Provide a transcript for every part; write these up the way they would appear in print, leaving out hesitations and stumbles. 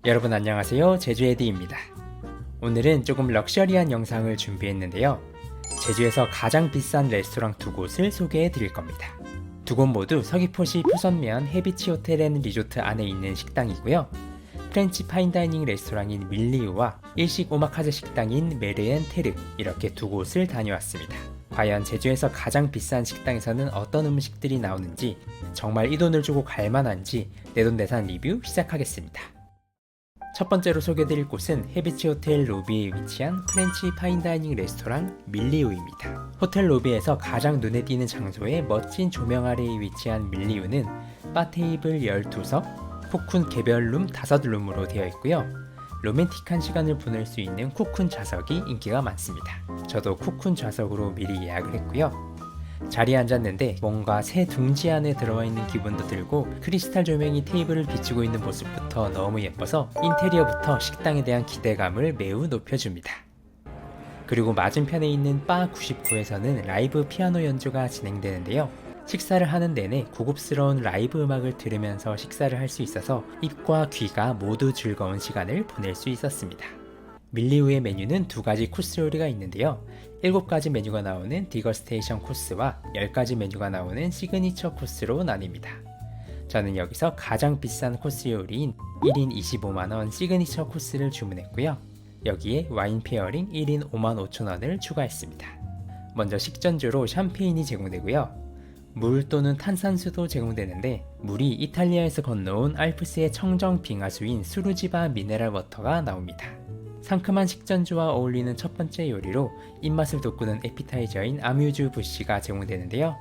여러분 안녕하세요. 제주에디입니다. 오늘은 조금 럭셔리한 영상을 준비했는데요. 제주에서 가장 비싼 레스토랑 두 곳을 소개해 드릴 겁니다. 두 곳 모두 서귀포시 표선면 해비치 호텔 앤 리조트 안에 있는 식당이고요. 프렌치 파인다이닝 레스토랑인 밀리우와 일식 오마카세 식당인 메르엔 테르, 이렇게 두 곳을 다녀왔습니다. 과연 제주에서 가장 비싼 식당에서는 어떤 음식들이 나오는지, 정말 이 돈을 주고 갈만한지 내돈내산 리뷰 시작하겠습니다. 첫 번째로 소개해드릴 곳은 해비치 호텔 로비에 위치한 프렌치 파인다이닝 레스토랑 밀리우입니다. 호텔 로비에서 가장 눈에 띄는 장소에 멋진 조명 아래에 위치한 밀리우는 바 테이블 12석, 쿠쿤 개별룸 5룸으로 되어 있고요. 로맨틱한 시간을 보낼 수 있는 쿠쿤 좌석이 인기가 많습니다. 저도 쿠쿤 좌석으로 미리 예약을 했고요. 자리에 앉았는데 뭔가 새 둥지 안에 들어와 있는 기분도 들고, 크리스탈 조명이 테이블을 비추고 있는 모습부터 너무 예뻐서 인테리어부터 식당에 대한 기대감을 매우 높여줍니다. 그리고 맞은편에 있는 바 99에서는 라이브 피아노 연주가 진행되는데요. 식사를 하는 내내 고급스러운 라이브 음악을 들으면서 식사를 할 수 있어서 입과 귀가 모두 즐거운 시간을 보낼 수 있었습니다. 밀리우의 메뉴는 2가지 코스 요리가 있는데요. 7가지 메뉴가 나오는 디거스테이션 코스와 10가지 메뉴가 나오는 시그니처 코스로 나뉩니다. 저는 여기서 가장 비싼 코스 요리인 1인 25만원 시그니처 코스를 주문했고요. 여기에 와인 페어링 1인 55,000원을 추가했습니다. 먼저 식전주로 샴페인이 제공되고요. 물 또는 탄산수도 제공되는데, 물이 이탈리아에서 건너온 알프스의 청정 빙하수인 수루지바 미네랄 워터가 나옵니다. 상큼한 식전주와 어울리는 첫 번째 요리로 입맛을 돋구는 에피타이저인 아뮤즈 부시가 제공되는데요.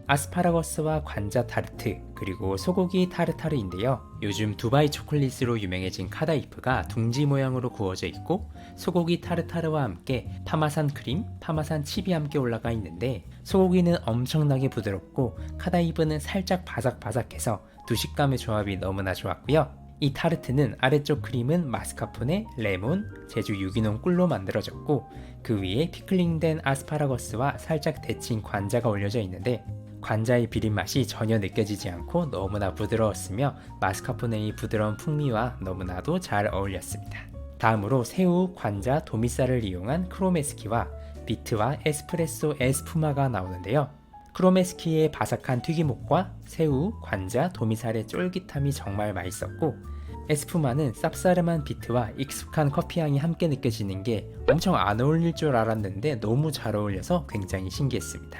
아스파라거스와 관자 타르트, 그리고 소고기 타르타르인데요. 요즘 두바이 초콜릿으로 유명해진 카다이프가 둥지 모양으로 구워져 있고, 소고기 타르타르와 함께 파마산 크림, 파마산 칩이 함께 올라가 있는데, 소고기는 엄청나게 부드럽고 카다이프는 살짝 바삭바삭해서 두 식감의 조합이 너무나 좋았고요. 이 타르트는 아래쪽 크림은 마스카포네, 레몬, 제주 유기농 꿀로 만들어졌고, 그 위에 피클링된 아스파라거스와 살짝 데친 관자가 올려져 있는데, 관자의 비린 맛이 전혀 느껴지지 않고 너무나 부드러웠으며 마스카포네의 부드러운 풍미와 너무나도 잘 어울렸습니다. 다음으로 새우, 관자, 도미살을 이용한 크로메스키와 비트와 에스프레소 에스푸마가 나오는데요. 크로메스키의 바삭한 튀김옷과 새우, 관자, 도미살의 쫄깃함이 정말 맛있었고, 에스푸마는 쌉싸름한 비트와 익숙한 커피향이 함께 느껴지는 게 엄청 안 어울릴 줄 알았는데 너무 잘 어울려서 굉장히 신기했습니다.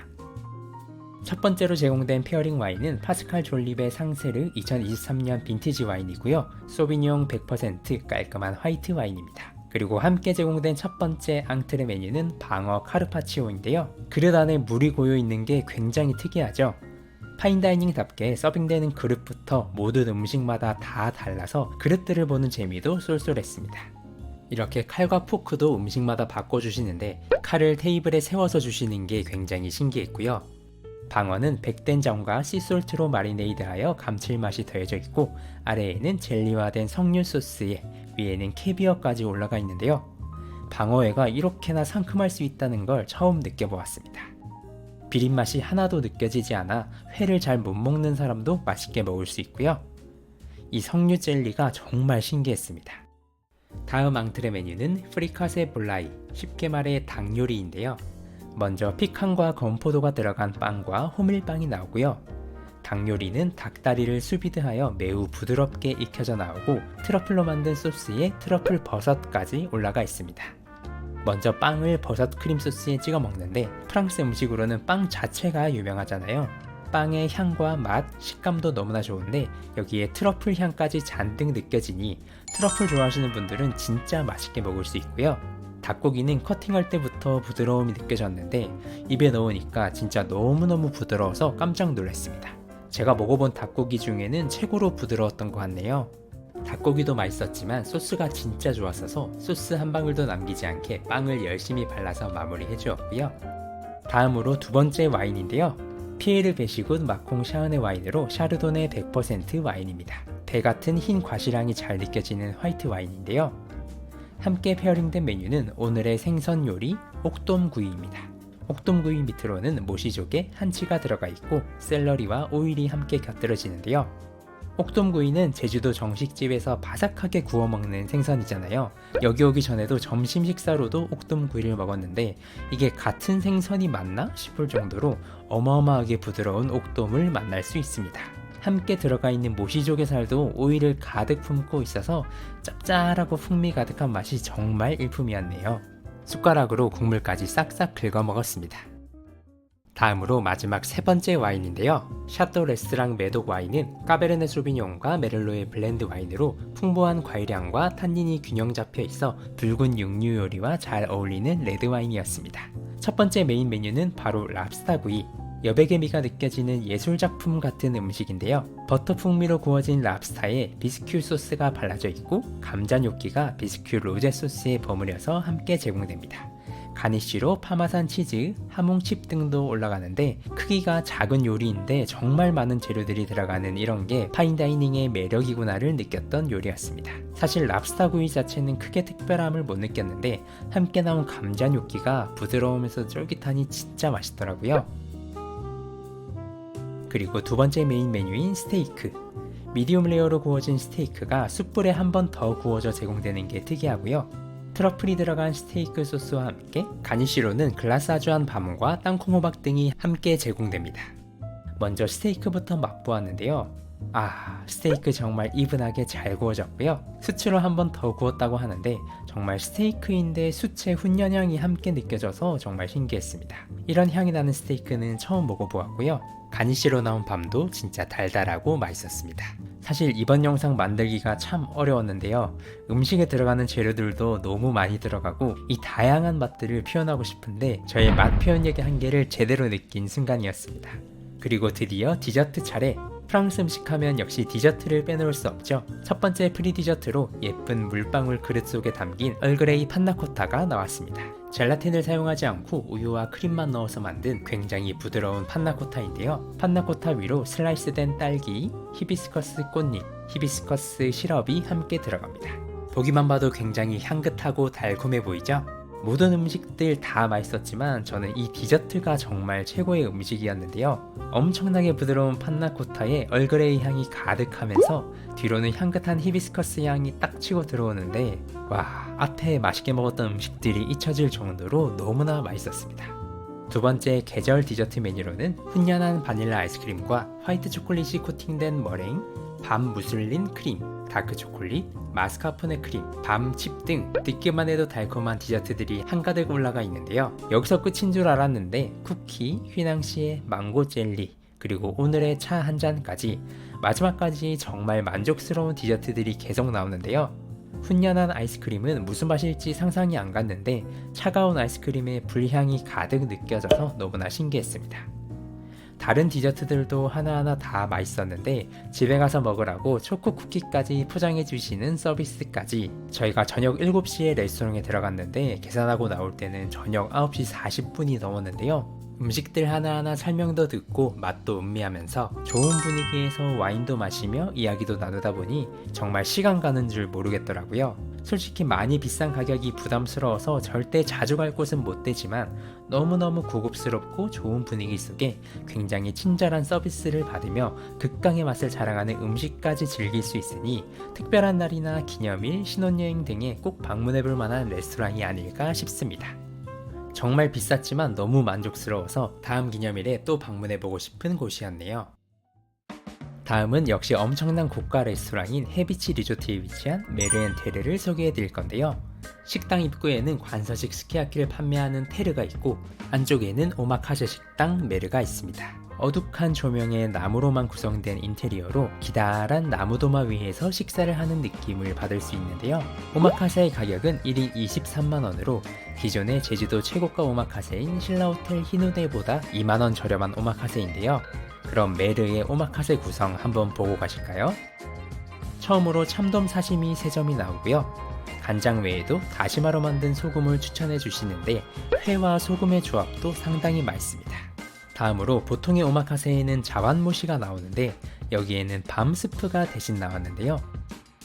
첫 번째로 제공된 페어링 와인은 파스칼 졸립의 상세르 2023년 빈티지 와인이고요. 소비뇽 100% 깔끔한 화이트 와인입니다. 그리고 함께 제공된 첫 번째 앙트레 메뉴는 방어 카르파치오인데요. 그릇 안에 물이 고여 있는 게 굉장히 특이하죠. 파인다이닝답게 서빙되는 그릇부터 모든 음식마다 다 달라서 그릇들을 보는 재미도 쏠쏠했습니다. 이렇게 칼과 포크도 음식마다 바꿔주시는데, 칼을 테이블에 세워서 주시는 게 굉장히 신기했고요. 방어는 백된장과 씨솔트로 마리네이드하여 감칠맛이 더해져 있고, 아래에는 젤리화된 석류 소스에 위에는 캐비어까지 올라가 있는데요. 방어회가 이렇게나 상큼할 수 있다는 걸 처음 느껴보았습니다. 비린맛이 하나도 느껴지지 않아 회를 잘 못 먹는 사람도 맛있게 먹을 수 있고요. 이 석류 젤리가 정말 신기했습니다. 다음 앙트레 메뉴는 프리카세 볼라이, 쉽게 말해 닭 요리인데요. 먼저 피칸과 건포도가 들어간 빵과 호밀빵이 나오고요. 닭 요리는 닭다리를 수비드하여 매우 부드럽게 익혀져 나오고, 트러플로 만든 소스에 트러플 버섯까지 올라가 있습니다. 먼저 빵을 버섯 크림 소스에 찍어 먹는데, 프랑스 음식으로는 빵 자체가 유명하잖아요. 빵의 향과 맛, 식감도 너무나 좋은데 여기에 트러플 향까지 잔뜩 느껴지니 트러플 좋아하시는 분들은 진짜 맛있게 먹을 수 있고요. 닭고기는 커팅할 때부터 부드러움이 느껴졌는데 입에 넣으니까 진짜 너무너무 부드러워서 깜짝 놀랐습니다. 제가 먹어본 닭고기 중에는 최고로 부드러웠던 것 같네요. 닭고기도 맛있었지만 소스가 진짜 좋았어서 소스 한 방울도 남기지 않게 빵을 열심히 발라서 마무리해 주었고요. 다음으로 두 번째 와인인데요. 피에르 베시굿 마콩 샤흐네 와인으로 샤르도네 100% 와인입니다. 배 같은 흰 과실향이 잘 느껴지는 화이트 와인인데요. 함께 페어링된 메뉴는 오늘의 생선 요리 옥돔구이입니다. 옥돔구이 밑으로는 모시조개 한치가 들어가 있고 샐러리와 오일이 함께 곁들여지는데요. 옥돔구이는 제주도 정식집에서 바삭하게 구워 먹는 생선이잖아요. 여기 오기 전에도 점심 식사로도 옥돔구이를 먹었는데 이게 같은 생선이 맞나 싶을 정도로 어마어마하게 부드러운 옥돔을 만날 수 있습니다. 함께 들어가 있는 모시조개살도 오이를 가득 품고 있어서 짭짤하고 풍미 가득한 맛이 정말 일품이었네요. 숟가락으로 국물까지 싹싹 긁어 먹었습니다. 다음으로 마지막 세 번째 와인인데요. 샤또 레스토랑 메독 와인은 까베르네 소비뇽과 메를로의 블렌드 와인으로 풍부한 과일향과 탄닌이 균형 잡혀 있어 붉은 육류 요리와 잘 어울리는 레드 와인이었습니다. 첫 번째 메인 메뉴는 바로 랍스타구이. 여백의 미가 느껴지는 예술작품 같은 음식인데요. 버터 풍미로 구워진 랍스타에 비스큐 소스가 발라져 있고 감자 뇨끼가 비스큐 로제 소스에 버무려서 함께 제공됩니다. 가니쉬로 파마산 치즈, 하몽칩 등도 올라가는데 크기가 작은 요리인데 정말 많은 재료들이 들어가는 이런 게 파인다이닝의 매력이구나를 느꼈던 요리였습니다. 사실 랍스타 구이 자체는 크게 특별함을 못 느꼈는데 함께 나온 감자 뇨끼가 부드러우면서 쫄깃하니 진짜 맛있더라고요. 그리고 두 번째 메인 메뉴인 스테이크. 미디움 레어로 구워진 스테이크가 숯불에 한 번 더 구워져 제공되는 게 특이하고요. 트러플이 들어간 스테이크 소스와 함께 가니쉬로는 글라스아주한 밤과 땅콩호박 등이 함께 제공됩니다. 먼저 스테이크부터 맛보았는데요. 스테이크 정말 이분하게 잘 구워졌고요. 수치로 한 번 더 구웠다고 하는데 정말 스테이크인데 숯의 훈연향이 함께 느껴져서 정말 신기했습니다. 이런 향이 나는 스테이크는 처음 먹어보았고요. 가니쉬로 나온 밤도 진짜 달달하고 맛있었습니다. 사실 이번 영상 만들기가 참 어려웠는데요. 음식에 들어가는 재료들도 너무 많이 들어가고 이 다양한 맛들을 표현하고 싶은데 저의 맛 표현력의 한계를 제대로 느낀 순간이었습니다. 그리고 드디어 디저트 차례. 프랑스 음식 하면 역시 디저트를 빼놓을 수 없죠. 첫 번째 프리 디저트로 예쁜 물방울 그릇 속에 담긴 얼그레이 판나코타가 나왔습니다. 젤라틴을 사용하지 않고 우유와 크림만 넣어서 만든 굉장히 부드러운 판나코타인데요. 판나코타 위로 슬라이스된 딸기, 히비스커스 꽃잎, 히비스커스 시럽이 함께 들어갑니다. 보기만 봐도 굉장히 향긋하고 달콤해 보이죠? 모든 음식들 다 맛있었지만 저는 이 디저트가 정말 최고의 음식이었는데요. 엄청나게 부드러운 판나코타에 얼그레이 향이 가득하면서 뒤로는 향긋한 히비스커스 향이 딱 치고 들어오는데 앞에 맛있게 먹었던 음식들이 잊혀질 정도로 너무나 맛있었습니다. 두 번째 계절 디저트 메뉴로는 훈연한 바닐라 아이스크림과 화이트 초콜릿이 코팅된 머랭, 밤 무슬린 크림, 다크 초콜릿, 마스카포네 크림, 밤칩 등 듣기만 해도 달콤한 디저트들이 한가득 올라가 있는데요. 여기서 끝인 줄 알았는데 쿠키, 휘낭시에 망고 젤리, 그리고 오늘의 차 한 잔까지 마지막까지 정말 만족스러운 디저트들이 계속 나오는데요. 훈연한 아이스크림은 무슨 맛일지 상상이 안 갔는데 차가운 아이스크림의 불향이 가득 느껴져서 너무나 신기했습니다. 다른 디저트들도 하나하나 다 맛있었는데 집에 가서 먹으라고 초코 쿠키까지 포장해 주시는 서비스까지. 저희가 저녁 7시에 레스토랑에 들어갔는데 계산하고 나올 때는 저녁 9시 40분이 넘었는데요. 음식들 하나하나 설명도 듣고 맛도 음미하면서 좋은 분위기에서 와인도 마시며 이야기도 나누다 보니 정말 시간 가는 줄 모르겠더라고요. 솔직히 많이 비싼 가격이 부담스러워서 절대 자주 갈 곳은 못 되지만 너무너무 고급스럽고 좋은 분위기 속에 굉장히 친절한 서비스를 받으며 극강의 맛을 자랑하는 음식까지 즐길 수 있으니 특별한 날이나 기념일, 신혼여행 등에 꼭 방문해볼 만한 레스토랑이 아닐까 싶습니다. 정말 비쌌지만 너무 만족스러워서 다음 기념일에 또 방문해보고 싶은 곳이었네요. 다음은 역시 엄청난 고가 레스토랑인 해비치 리조트에 위치한 메르엔테르를 소개해드릴 건데요. 식당 입구에는 관서식 스키야키를 판매하는 테르가 있고 안쪽에는 오마카세 식당 메르가 있습니다. 어둑한 조명에 나무로만 구성된 인테리어로 기다란 나무도마 위에서 식사를 하는 느낌을 받을 수 있는데요. 오마카세의 가격은 1인 23만원으로 기존의 제주도 최고가 오마카세인 신라호텔 흰우대보다 2만원 저렴한 오마카세인데요. 그럼 메르의 오마카세 구성 한번 보고 가실까요? 처음으로 참돔 사시미 3점이 나오고요. 간장 외에도 다시마로 만든 소금을 추천해 주시는데 회와 소금의 조합도 상당히 맛있습니다. 다음으로 보통의 오마카세에는 자완모시가 나오는데 여기에는 밤 스프가 대신 나왔는데요.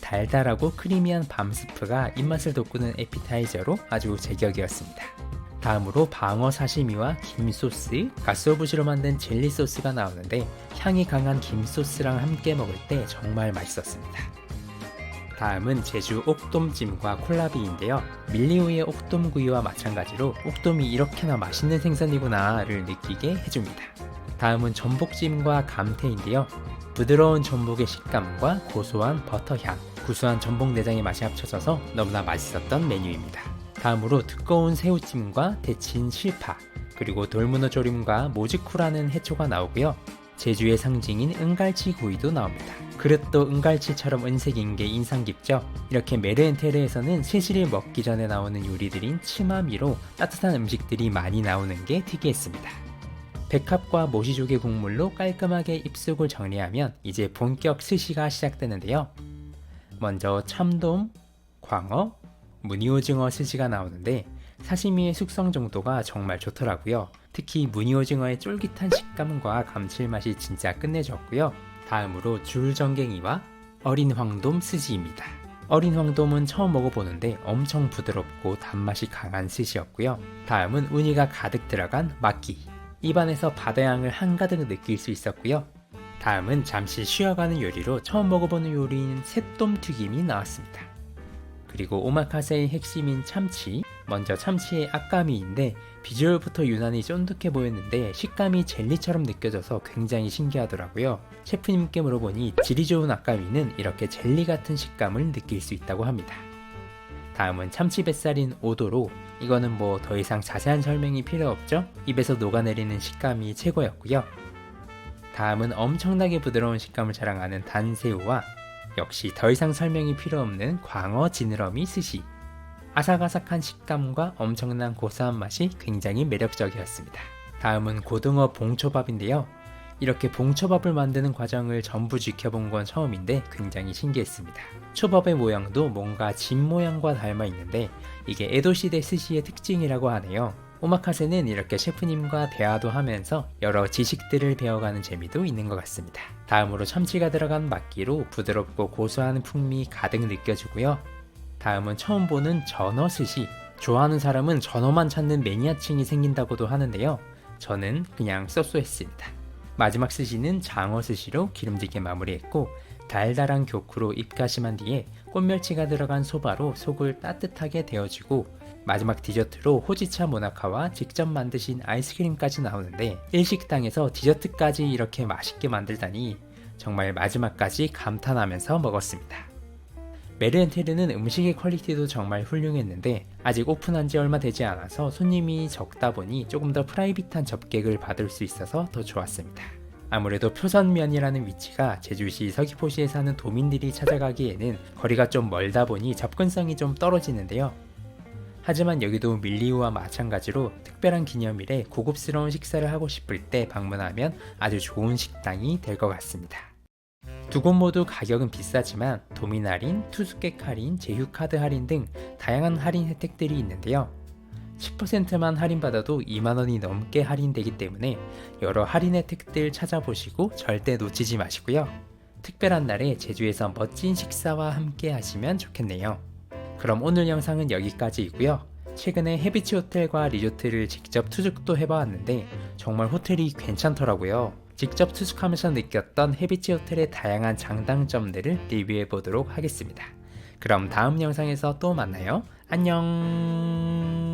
달달하고 크리미한 밤 스프가 입맛을 돋구는 에피타이저로 아주 제격이었습니다. 다음으로 방어 사시미와 김 소스, 가쓰오부시로 만든 젤리 소스가 나오는데 향이 강한 김 소스랑 함께 먹을 때 정말 맛있었습니다. 다음은 제주 옥돔찜과 콜라비인데요. 밀리오의 옥돔구이와 마찬가지로 옥돔이 이렇게나 맛있는 생선이구나를 느끼게 해줍니다. 다음은 전복찜과 감태인데요. 부드러운 전복의 식감과 고소한 버터향, 구수한 전복 내장의 맛이 합쳐져서 너무나 맛있었던 메뉴입니다. 다음으로 두꺼운 새우찜과 데친 실파, 그리고 돌문어 조림과 모즈쿠라는 해초가 나오고요. 제주의 상징인 은갈치 구이도 나옵니다. 그릇도 은갈치처럼 은색인 게 인상 깊죠? 이렇게 메르엔테르에서는 스시를 먹기 전에 나오는 요리들인 치마미로 따뜻한 음식들이 많이 나오는 게 특이했습니다. 백합과 모시조개 국물로 깔끔하게 입속을 정리하면 이제 본격 스시가 시작되는데요. 먼저 참돔, 광어, 무늬오징어 스시가 나오는데 사시미의 숙성 정도가 정말 좋더라고요. 특히 무늬오징어의 쫄깃한 식감과 감칠맛이 진짜 끝내줬고요. 다음으로 줄전갱이와 어린 황돔 스시입니다. 어린 황돔은 처음 먹어보는데 엄청 부드럽고 단맛이 강한 스시였고요. 다음은 우니가 가득 들어간 막기. 입안에서 바다향을 한가득 느낄 수 있었고요. 다음은 잠시 쉬어가는 요리로 처음 먹어보는 요리인 새똠튀김이 나왔습니다. 그리고 오마카세의 핵심인 참치, 먼저 참치의 악가미인데 비주얼부터 유난히 쫀득해 보였는데 식감이 젤리처럼 느껴져서 굉장히 신기하더라고요. 셰프님께 물어보니 질이 좋은 악가미는 이렇게 젤리 같은 식감을 느낄 수 있다고 합니다. 다음은 참치 뱃살인 오도로, 이거는 뭐 더 이상 자세한 설명이 필요 없죠? 입에서 녹아내리는 식감이 최고였고요. 다음은 엄청나게 부드러운 식감을 자랑하는 단새우와 역시 더 이상 설명이 필요 없는 광어 지느러미 스시. 아삭아삭한 식감과 엄청난 고소한 맛이 굉장히 매력적이었습니다. 다음은 고등어 봉초밥인데요. 이렇게 봉초밥을 만드는 과정을 전부 지켜본 건 처음인데 굉장히 신기했습니다. 초밥의 모양도 뭔가 집 모양과 닮아 있는데 이게 에도시대 스시의 특징이라고 하네요. 오마카세는 이렇게 셰프님과 대화도 하면서 여러 지식들을 배워가는 재미도 있는 것 같습니다. 다음으로 참치가 들어간 막기로 부드럽고 고소한 풍미 가득 느껴지고요. 다음은 처음 보는 전어 스시. 좋아하는 사람은 전어만 찾는 매니아층이 생긴다고도 하는데요. 저는 그냥 쏘쏘했습니다. 마지막 스시는 장어 스시로 기름지게 마무리했고 달달한 교쿠로 입가심한 뒤에 꽃멸치가 들어간 소바로 속을 따뜻하게 데워주고 마지막 디저트로 호지차 모나카와 직접 만드신 아이스크림까지 나오는데 일식당에서 디저트까지 이렇게 맛있게 만들다니 정말 마지막까지 감탄하면서 먹었습니다. 메르엔테르는 음식의 퀄리티도 정말 훌륭했는데 아직 오픈한 지 얼마 되지 않아서 손님이 적다 보니 조금 더 프라이빗한 접객을 받을 수 있어서 더 좋았습니다. 아무래도 표선면이라는 위치가 제주시 서귀포시에 사는 도민들이 찾아가기에는 거리가 좀 멀다 보니 접근성이 좀 떨어지는데요. 하지만 여기도 밀리우와 마찬가지로 특별한 기념일에 고급스러운 식사를 하고 싶을 때 방문하면 아주 좋은 식당이 될 것 같습니다. 두 곳 모두 가격은 비싸지만 도민 할인, 투숙객 할인, 제휴카드 할인 등 다양한 할인 혜택들이 있는데요. 10%만 할인받아도 2만원이 넘게 할인되기 때문에 여러 할인 혜택들 찾아보시고 절대 놓치지 마시고요. 특별한 날에 제주에서 멋진 식사와 함께 하시면 좋겠네요. 그럼 오늘 영상은 여기까지이고요. 최근에 해비치 호텔과 리조트를 직접 투숙도 해봤는데 정말 호텔이 괜찮더라고요. 직접 투숙하면서 느꼈던 해비치 호텔의 다양한 장단점들을 리뷰해보도록 하겠습니다. 그럼 다음 영상에서 또 만나요. 안녕.